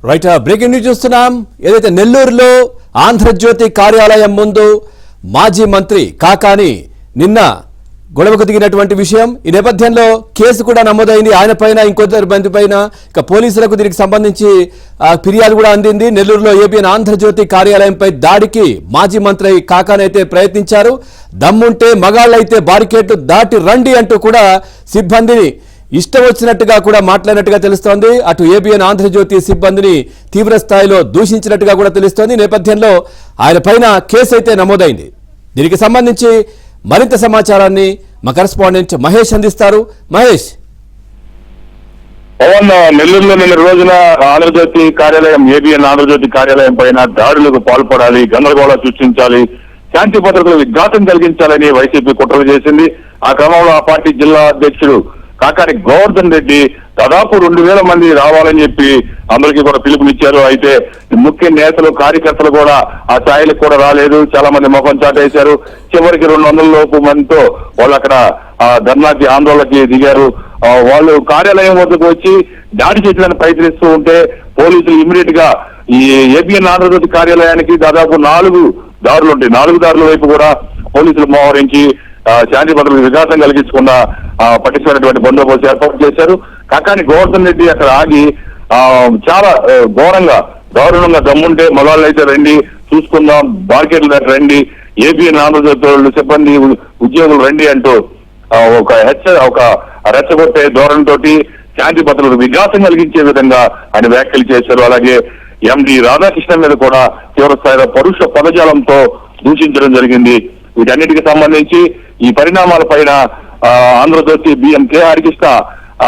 Right breaking news చూస్తున్నాం. ఏదైతే నెల్లూరులో ఆంధ్రజ్యోతి కార్యాలయం ముందు మాజీ మంత్రి కాకాని నిన్న గొడవకు దిగినటువంటి విషయం. ఈ నేపథ్యంలో కేసు కూడా నమోదైంది ఆయన పైన, ఇంకొద్దరు మంది పైన. ఇక పోలీసులకు దీనికి సంబంధించి ఫిర్యాదు కూడా అందింది. నెల్లూరులో ఏబిఎన్ ఆంధ్రజ్యోతి కార్యాలయంపై దాడికి మాజీ మంత్రి కాకాని అయితే ప్రయత్నించారు. దమ్ముంటే మగాళ్ళైతే బారికేడ్లు దాటి రండి అంటూ కూడా సిబ్బందిని ఇష్టం వచ్చినట్టుగా కూడా మాట్లాడినట్టుగా తెలుస్తోంది. అటు ఏబిఎన్ ఆంధ్రజ్యోతి సిబ్బందిని తీవ్ర స్థాయిలో దూషించినట్టుగా కూడా తెలుస్తోంది. నేపథ్యంలో ఆయన పైన కేసు అయితే నమోదైంది. దీనికి సంబంధించి మరింత సమాచారాన్ని మా కరెస్పాండెంట్ మహేష్ అందిస్తారు. మహేష్, పవన్, నెల్లూరులో నిన్న రోజున ఆంధ్రజ్యోతి కార్యాలయం ఏబిఎన్ ఆంధ్రజ్యోతి కార్యాలయం పైన దాడులకు పాల్పడాలి, గందరగోళం సృష్టించాలి, శాంతి భద్రతలకు విఘాతం కలిగించాలని వైసీపీ కుట్రలు చేసింది. ఆ క్రమంలో ఆ పార్టీ జిల్లా అధ్యక్షుడు కాకాని గోవర్ధన్ రెడ్డి దాదాపు 2000 మంది రావాలని చెప్పి అందరికీ కూడా పిలుపునిచ్చారు. అయితే ముఖ్య నేతలు, కార్యకర్తలు కూడా ఆ స్థాయిలకు కూడా రాలేదు. చాలా మంది ముఖం చాటేశారు. చివరికి 200 లోపు మందితో వాళ్ళు అక్కడ ధర్నాకి, ఆందోళనకి దిగారు. వాళ్ళు కార్యాలయం వద్దకు వచ్చి దాడి చేయడానికి ప్రయత్నిస్తూ ఉంటే పోలీసులు ఇమీడియట్ గా ఈ ఏబిఎన్ ఆంధ్రజ్యోతి కార్యాలయానికి దాదాపు 4 దారులు ఉంటాయి. 4 దారుల వైపు కూడా పోలీసులు మోహరించి శాంతి భద్రతలకు విఘాతం కలిగించకుండా పట్టించుకున్నటువంటి బందోబస్తు ఏర్పాటు చేశారు. కాకాని గోవర్ధన్ రెడ్డి అక్కడ ఆగి చాలా దారుణంగా దమ్ముంటే మగాళ్ళు అయితే రండి, చూసుకుందాం, బార్కెట్లు దాటి రండి, ఏబిఎన్ ఆంధ్రజ్యోతి సిబ్బంది ఉద్యోగులు రండి అంటూ ఒక రెచ్చగొట్టే ధోరణితో శాంతి భద్రతలకు విఘాతం కలిగించే విధంగా ఆయన వ్యాఖ్యలు చేశారు. అలాగే ఎండి రాధాకృష్ణ మీద కూడా తీవ్ర స్థాయిలో పరుష పదజాలంతో దూషించడం జరిగింది. వీటన్నిటికి సంబంధించి ఈ పరిణామాల పైన ఆంధ్రజ్యోతి బిఎం కె హరికృష్ణ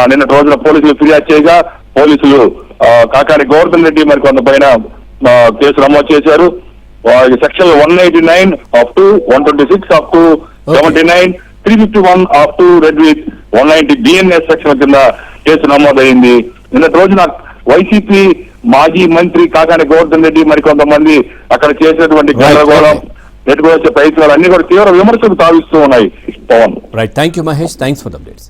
నిన్నటి రోజున పోలీసులు ఫిర్యాదు చేయగా పోలీసులు కాకాని గోవర్ధన్ రెడ్డి మరి కొంత పైన కేసు నమోదు చేశారు. Section 189 up to 126 up to 79 351 up to red with 190 BNS section కింద కేసు నమోదైంది. నిన్నటి రోజున వైసీపీ మాజీ మంత్రి కాకాని గోవర్ధన్ రెడ్డి మరి కొంతమంది అక్కడ చేసినటువంటి గందరగోళం, నెట్టుకొచ్చే ప్రయత్నాలు అన్ని కూడా తీవ్ర విమర్శలు తావిస్తూ ఉన్నాయి. Pavan, right, thank you Mahesh, thanks for the updates.